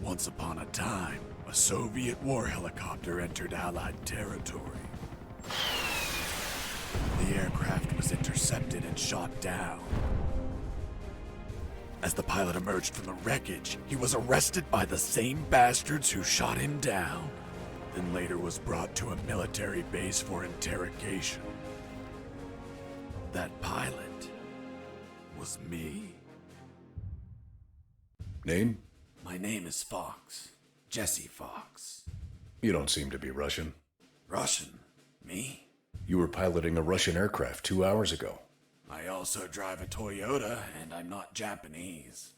Once upon a time, a Soviet war helicopter entered Allied territory. The aircraft was intercepted and shot down. As the pilot emerged from the wreckage, he was arrested by the same bastards who shot him down, then later was brought to a military base for interrogation. That pilot was me. Name? My name is Fox. Jesse Fox. You don't seem to be Russian. Russian? Me? You were piloting a Russian aircraft 2 hours ago. I also drive a Toyota, and I'm not Japanese.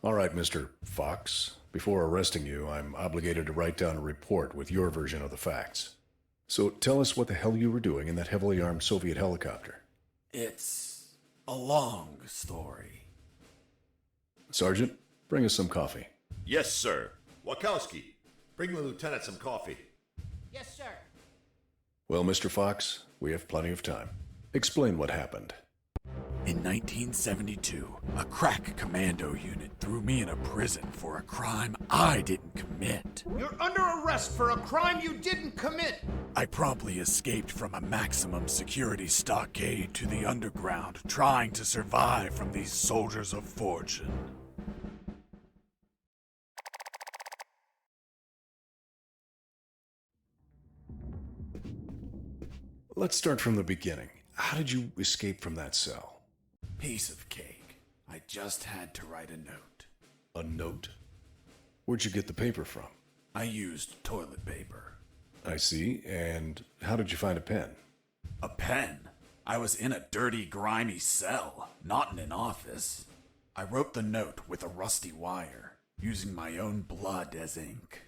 All right, Mr. Fox. Before arresting you, I'm obligated to write down a report with your version of the facts. So tell us what the hell you were doing in that heavily armed Soviet helicopter. It's a long story. Sergeant, bring us some coffee. Yes, sir. Wachowski, bring the lieutenant some coffee. Yes, sir. Well, Mr. Fox, we have plenty of time. Explain what happened. In 1972, a crack commando unit threw me in a prison for a crime I didn't commit. You're under arrest for a crime you didn't commit. I promptly escaped from a maximum security stockade to the underground, trying to survive from these soldiers of fortune. Let's start from the beginning. How did you escape from that cell? Piece of cake. I just had to write a note. A note? Where'd you get the paper from? I used toilet paper. I see. And how did you find a pen? A pen? I was in a dirty, grimy cell, not in an office. I wrote the note with a rusty wire, using my own blood as ink.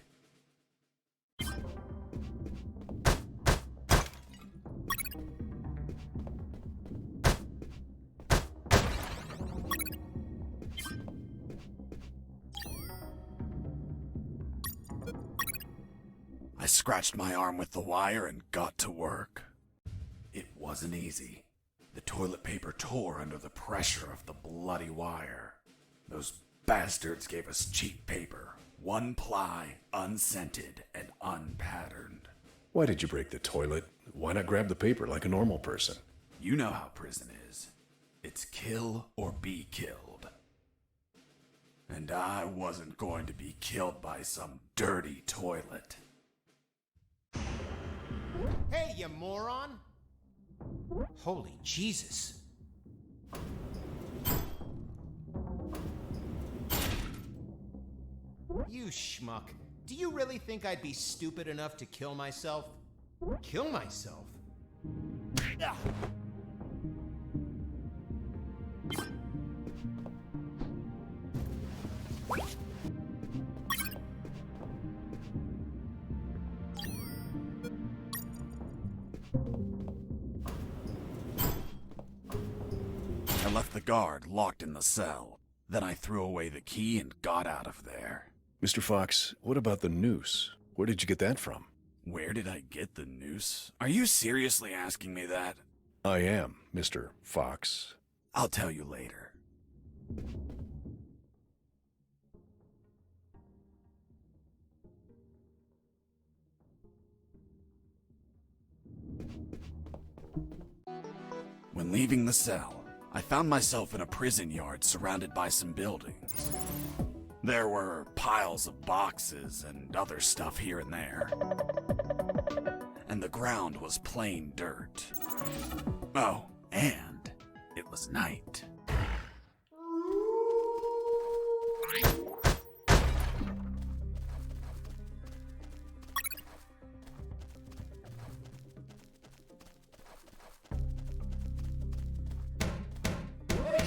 I scratched my arm with the wire and got to work. It wasn't easy. The toilet paper tore under the pressure of the bloody wire. Those bastards gave us cheap paper, one ply, unscented, and unpatterned. Why did you break the toilet? Why not grab the paper like a normal person? You know how prison is. It's kill or be killed. And I wasn't going to be killed by some dirty toilet. Hey, you moron! Holy Jesus. You schmuck. Do you really think I'd be stupid enough to kill myself? Kill myself? Ah. I left the guard locked in the cell. Then I threw away the key and got out of there. Mr. Fox, what about the noose? Where did you get that from? Where did I get the noose? Are you seriously asking me that? I am, Mr. Fox. I'll tell you later. When leaving the cell, I found myself in a prison yard surrounded by some buildings. There were piles of boxes and other stuff here and there. And the ground was plain dirt. Oh, and it was night.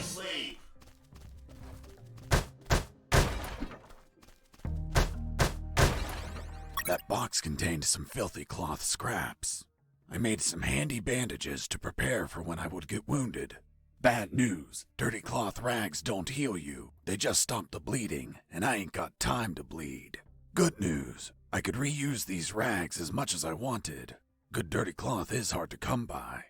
Sleep. That box contained some filthy cloth scraps. I made some handy bandages to prepare for when I would get wounded. Bad news, dirty cloth rags don't heal you. They just stop the bleeding, and I ain't got time to bleed. Good news, I could reuse these rags as much as I wanted. Good dirty cloth is hard to come by.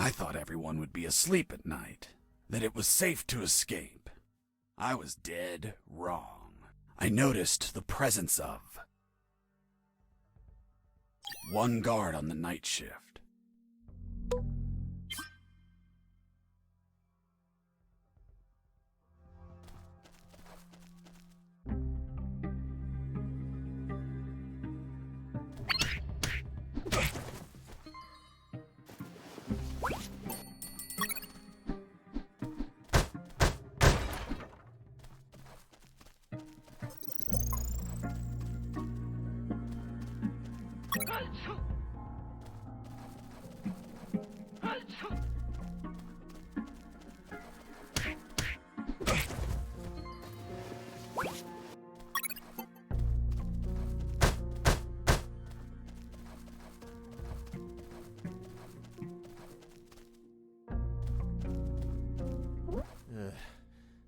I thought everyone would be asleep at night, that it was safe to escape. I was dead wrong. I noticed the presence of one guard on the night shift.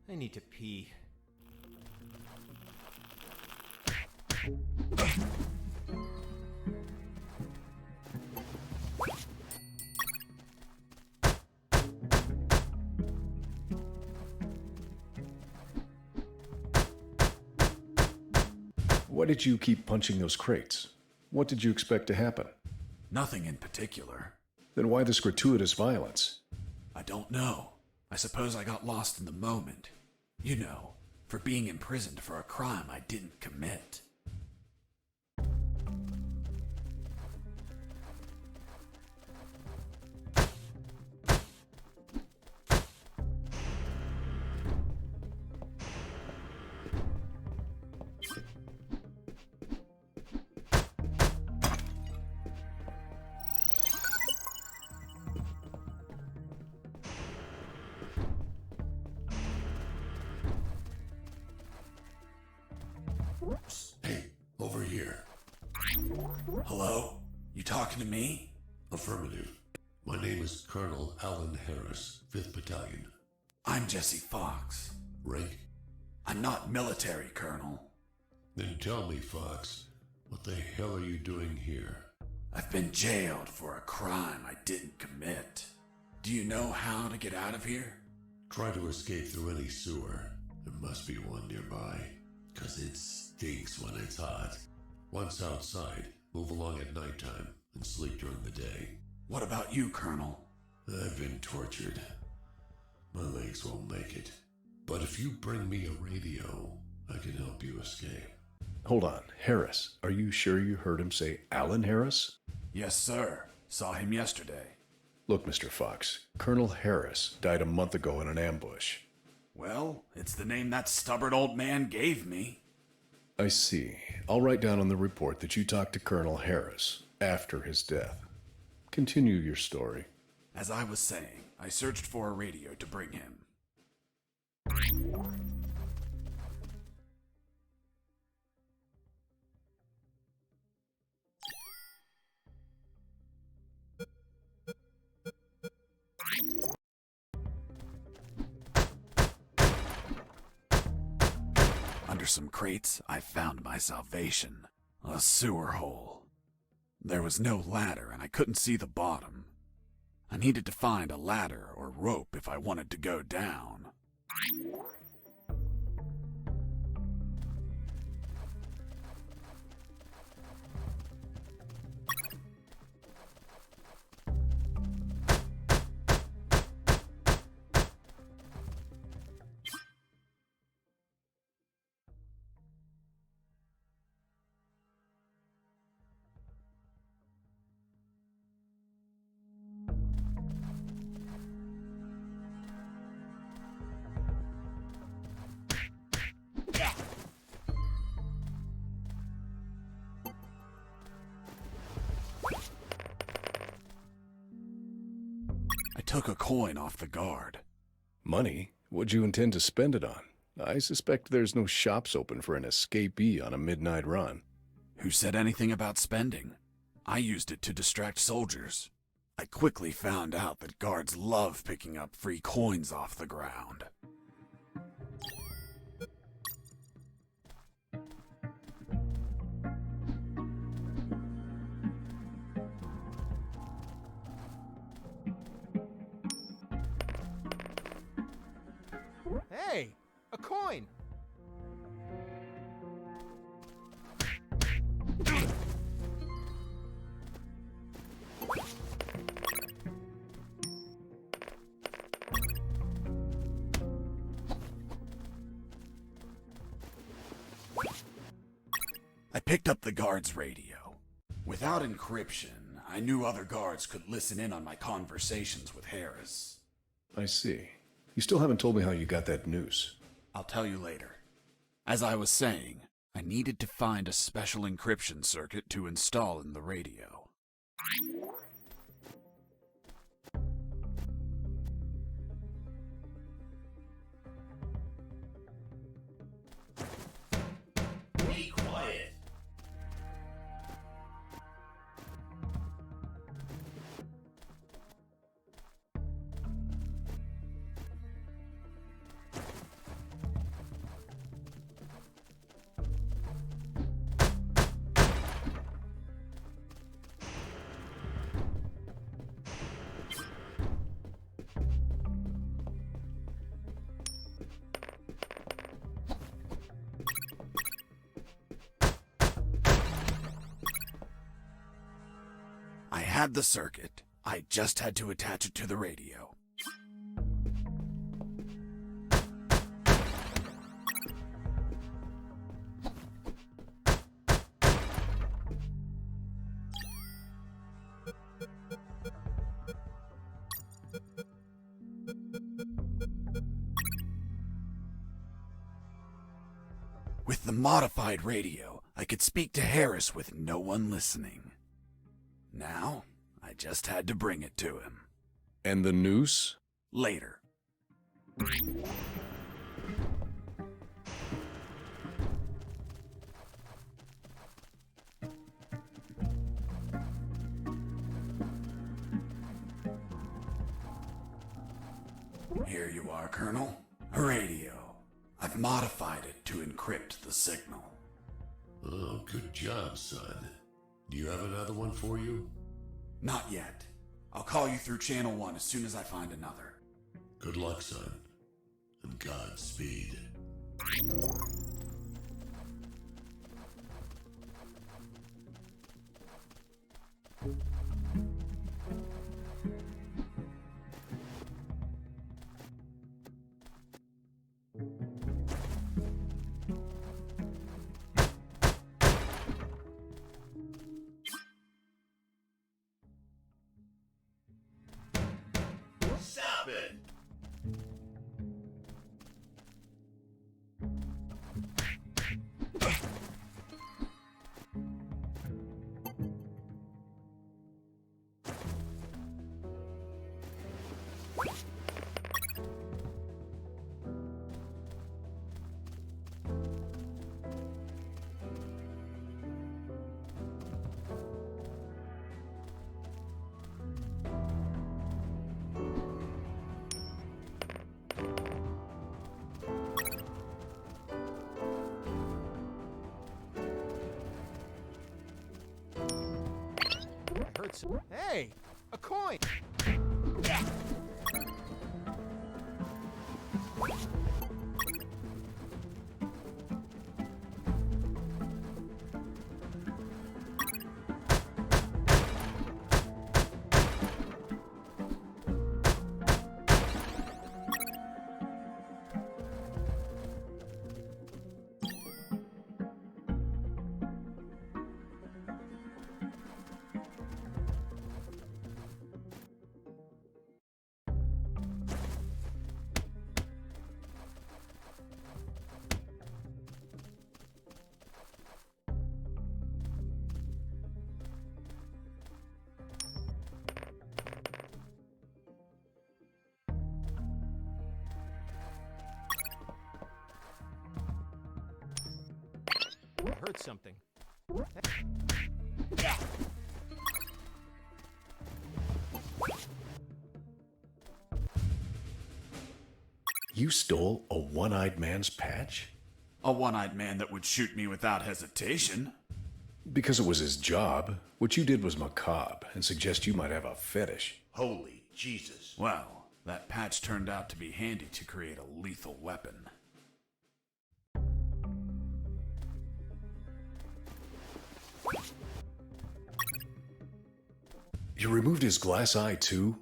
I need to pee. Why did you keep punching those crates? What did you expect to happen? Nothing in particular. Then why this gratuitous violence? I don't know. I suppose I got lost in the moment. You know, for being imprisoned for a crime I didn't commit. Hey, over here. Hello? You talking to me? Affirmative. My name is Colonel Alan Harris, 5th Battalion. I'm Jesse Fox. Rank? I'm not military, Colonel. Then tell me, Fox, what the hell are you doing here? I've been jailed for a crime I didn't commit. Do you know how to get out of here? Try to escape through any sewer. There must be one nearby, 'cause it stinks when it's hot. Once outside, move along at nighttime and sleep during the day. What about you, Colonel? I've been tortured. My legs won't make it. But if you bring me a radio, I can help you escape. Hold on, Harris. Are you sure you heard him say Alan Harris? Yes, sir. Saw him yesterday. Look, Mr. Fox, Colonel Harris died a month ago in an ambush. Well, it's the name that stubborn old man gave me. I see. I'll write down on the report that you talked to Colonel Harris after his death. Continue your story. As I was saying, I searched for a radio to bring him. Under some crates, I found my salvation. A sewer hole. There was no ladder and I couldn't see the bottom. I needed to find a ladder or rope if I wanted to go down. I took a coin off the guard. Money? What'd you intend to spend it on? I suspect there's no shops open for an escapee on a midnight run. Who said anything about spending? I used it to distract soldiers. I quickly found out that guards love picking up free coins off the ground. Hey, a coin! I picked up the guard's radio. Without encryption, I knew other guards could listen in on my conversations with Harris. I see. You still haven't told me how you got that noose. I'll tell you later. As I was saying, I needed to find a special encryption circuit to install in the radio. Be quiet. I had the circuit. I just had to attach it to the radio. With the modified radio, I could speak to Harris with no one listening. Now, I just had to bring it to him. And the noose? Later. Here you are, Colonel. A radio. I've modified it to encrypt the signal. Oh, good job, son. Do you have another one for you? Not yet. I'll call you through Channel 1 as soon as I find another. Good luck, son. And Godspeed. Stop it! Hurts. Hey, a coin! Heard something. You stole a one-eyed man's patch? A one-eyed man that would shoot me without hesitation. Because it was his job. What you did was macabre and suggest you might have a fetish. Holy Jesus. Well, That patch turned out to be handy to create a lethal weapon. You removed his glass eye too?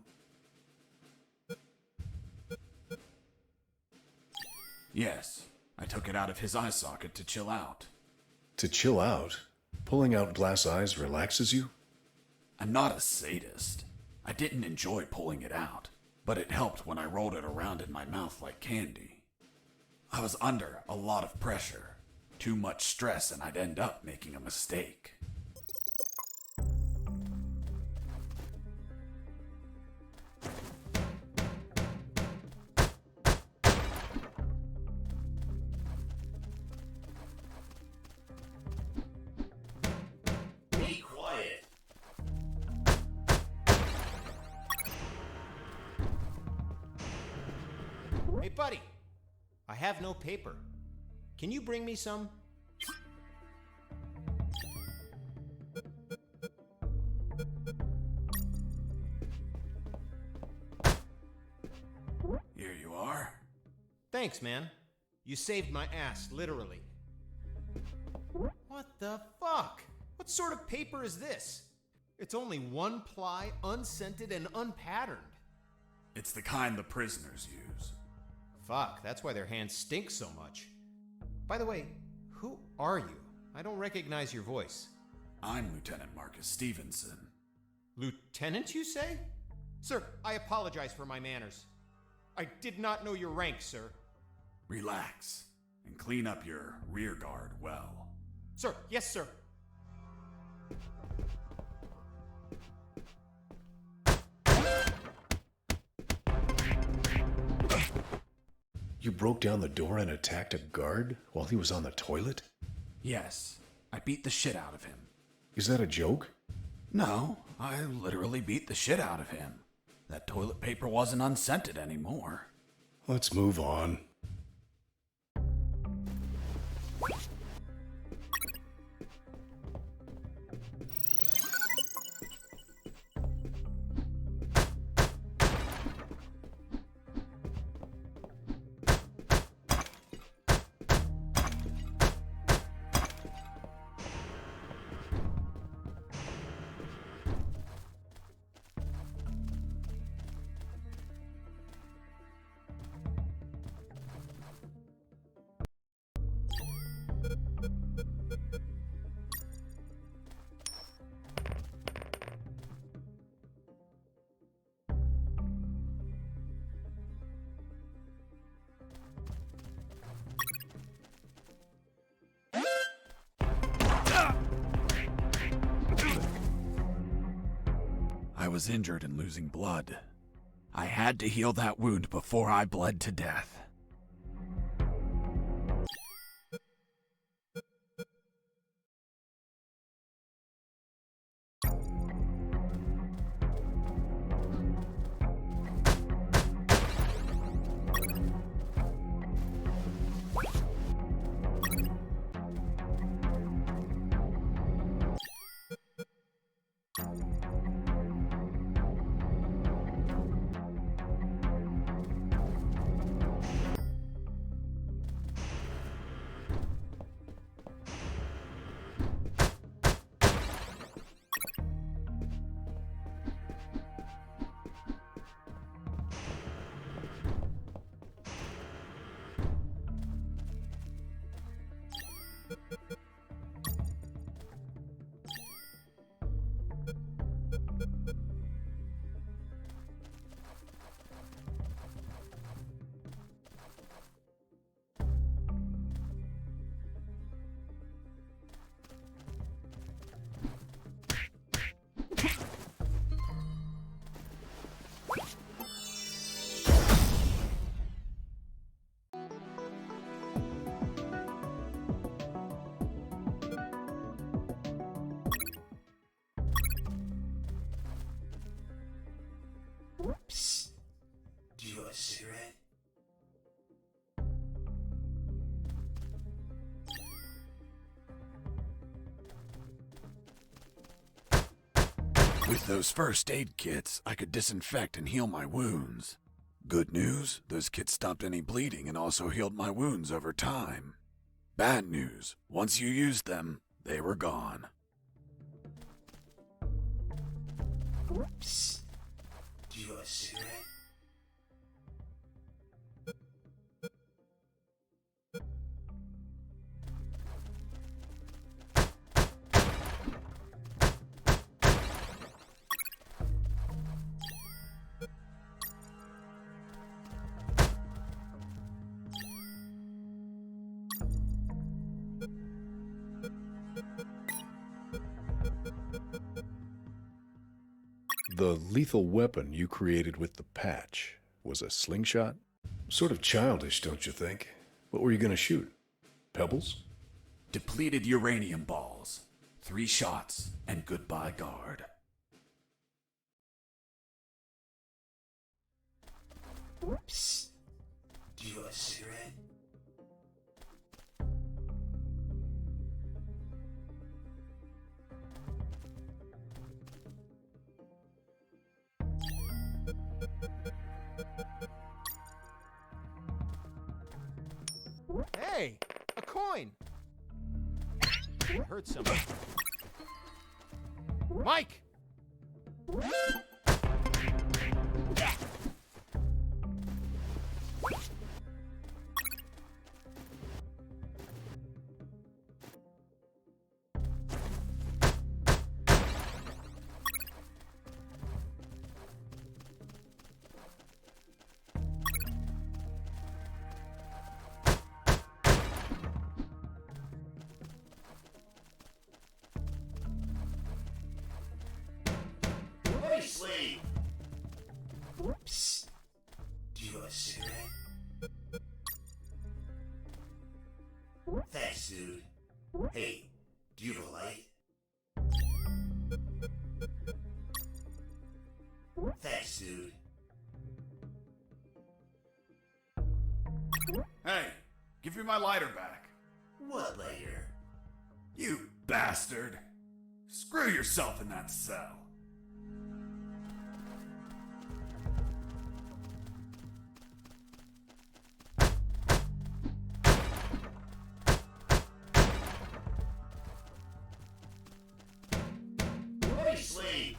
Yes, I took it out of his eye socket to chill out. To chill out? Pulling out glass eyes relaxes you? I'm not a sadist. I didn't enjoy pulling it out, but it helped when I rolled it around in my mouth like candy. I was under a lot of pressure, too much stress, and I'd end up making a mistake. Be quiet. Hey, buddy. I have no paper. Can you bring me some? Here you are. Thanks, man. You saved my ass, literally. What the fuck? What sort of paper is this? It's only one ply, unscented, and unpatterned. It's the kind the prisoners use. Fuck, that's why their hands stink so much. By the way, who are you? I don't recognize your voice. I'm Lieutenant Marcus Stevenson. Lieutenant, you say? Sir, I apologize for my manners. I did not know your rank, sir. Relax and clean up your rear guard well. Sir, yes, sir. You broke down the door and attacked a guard while he was on the toilet? Yes, I beat the shit out of him. Is that a joke? No, I literally beat the shit out of him. That toilet paper wasn't unscented anymore. Let's move on. I was injured and losing blood. I had to heal that wound before I bled to death. Psst. Do you want a cigarette? With those first aid kits, I could disinfect and heal my wounds. Good news, those kits stopped any bleeding and also healed my wounds over time. Bad news, once you used them, they were gone. Psst. Do you want a cigarette? The lethal weapon you created with the patch was a slingshot? Sort of childish, don't you think? What were you going to shoot? Pebbles? Depleted uranium balls. 3 shots, and goodbye guard. Psst. Do you want a cigarette? Hey, a coin! I heard something. Mike! Sleep. Psst. Do you want a cigarette? Thanks, dude. Hey, do you have a light? Thanks, dude. Hey, give me my lighter back. What lighter? You bastard. Screw yourself in that cell. Sleep.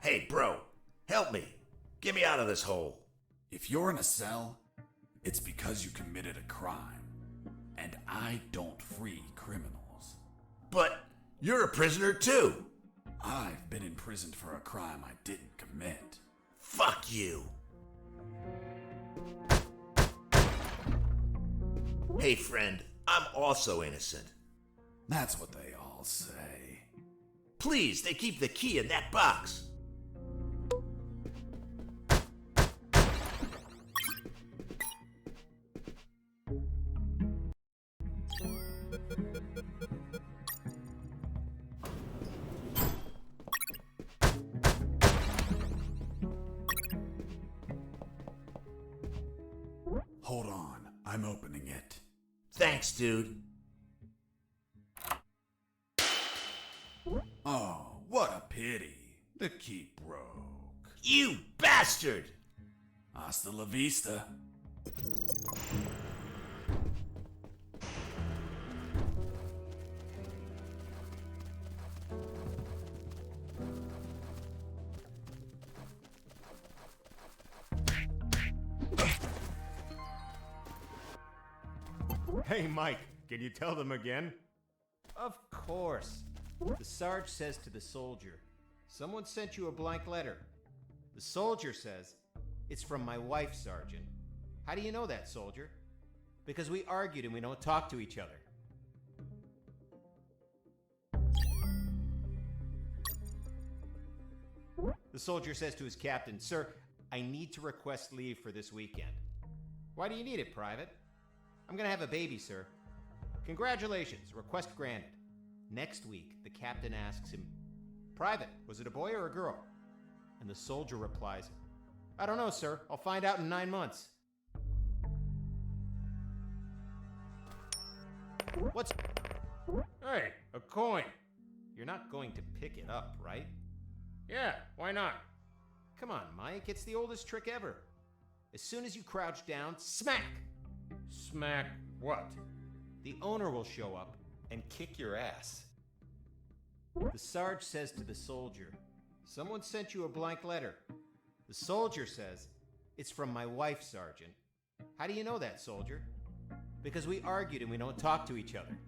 Hey, bro, help me. Get me out of this hole. If you're in a cell, it's because you committed a crime. And I don't free criminals. But you're a prisoner too. I've been imprisoned for a crime I didn't commit. Fuck you. Hey, friend, I'm also innocent. That's what they all say. Please, they keep the key in that box. Hold on, I'm opening it. Thanks, dude. Oh, what a pity. The key broke. You bastard! Hasta la vista. Hey, Mike, can you tell them again? Of course. The Sarge says to the soldier, someone sent you a blank letter. The soldier says, it's from my wife, Sergeant. How do you know that, soldier? Because we argued and we don't talk to each other. The soldier says to his captain, sir, I need to request leave for this weekend. Why do you need it, Private? I'm gonna have a baby, sir. Congratulations, request granted. Next week, the captain asks him, Private, was it a boy or a girl? And the soldier replies, I don't know, sir. I'll find out in 9 months. What's... Hey, a coin. You're not going to pick it up, right? Yeah, why not? Come on, Mike. It's the oldest trick ever. As soon as you crouch down, smack! Smack what? The owner will show up and kick your ass. The Sarge says to the soldier, "Someone sent you a blank letter." The soldier says, "It's from my wife, Sergeant." How do you know that, soldier? Because we argued and we don't talk to each other.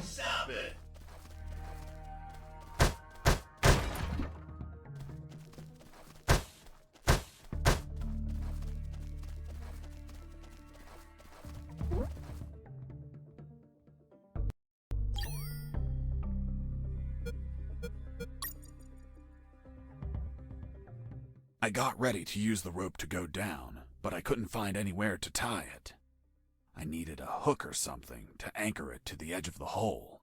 Stop it! I got ready to use the rope to go down, but I couldn't find anywhere to tie it. I needed a hook or something to anchor it to the edge of the hole.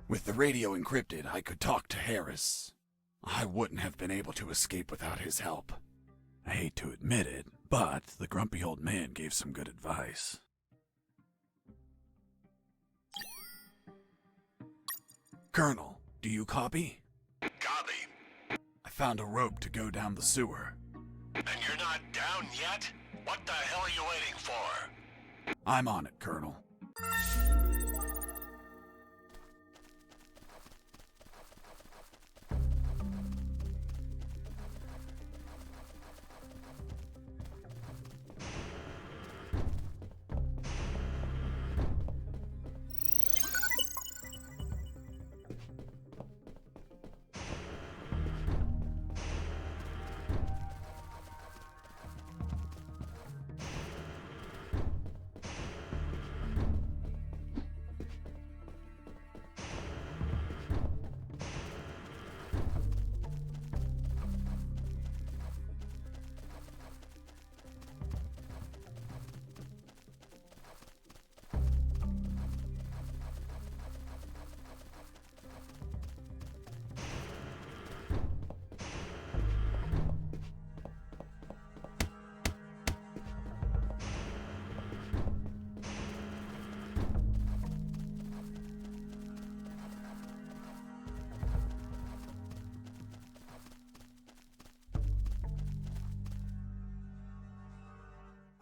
With the radio encrypted, I could talk to Harris. I wouldn't have been able to escape without his help. I hate to admit it, but the grumpy old man gave some good advice. Colonel, do you copy? Copy. I found a rope to go down the sewer. And you're not down yet? What the hell are you waiting for? I'm on it, Colonel.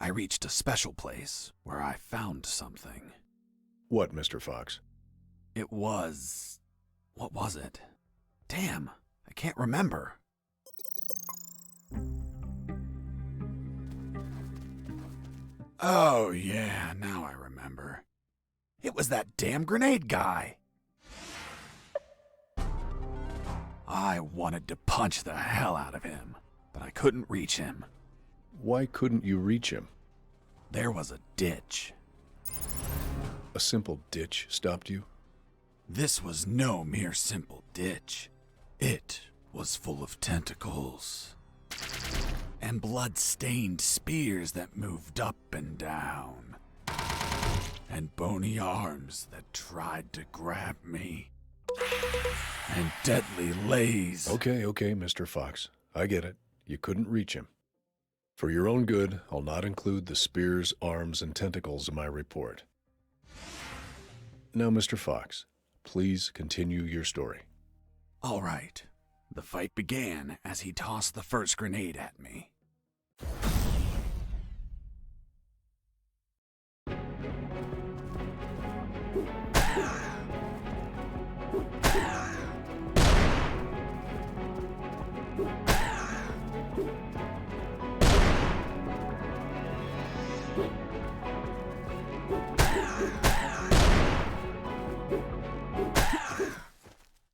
I reached a special place where I found something. What, Mr. Fox? It was... what was it? Damn, I can't remember. Oh yeah, now I remember. It was that damn grenade guy. I wanted to punch the hell out of him, but I couldn't reach him. Why couldn't you reach him? There was a ditch. A simple ditch stopped you? This was no mere simple ditch. It was full of tentacles and blood-stained spears that moved up and down, and bony arms that tried to grab me, and deadly lays. Okay, Mr. Fox. I get it. You couldn't reach him. For your own good, I'll not include the spears, arms, and tentacles in my report. Now, Mr. Fox, please continue your story. All right. The fight began as he tossed the first grenade at me.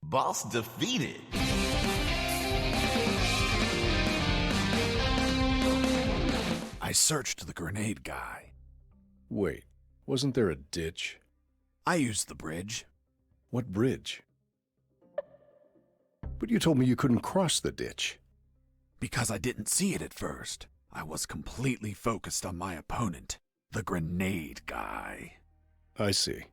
Boss defeated. I searched the grenade guy. Wait, wasn't there a ditch? I used the bridge. What bridge? But you told me you couldn't cross the ditch. Because I didn't see it at first. I was completely focused on my opponent, the grenade guy. I see.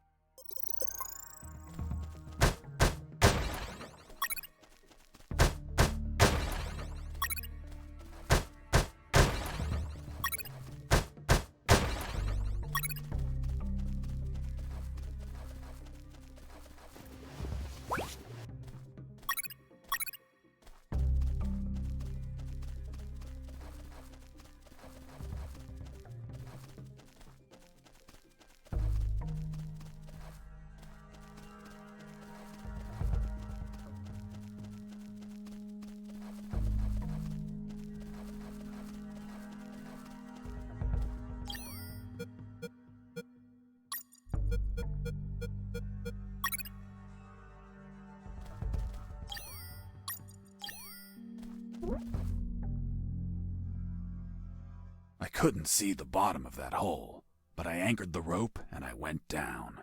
I couldn't see the bottom of that hole, but I anchored the rope and I went down.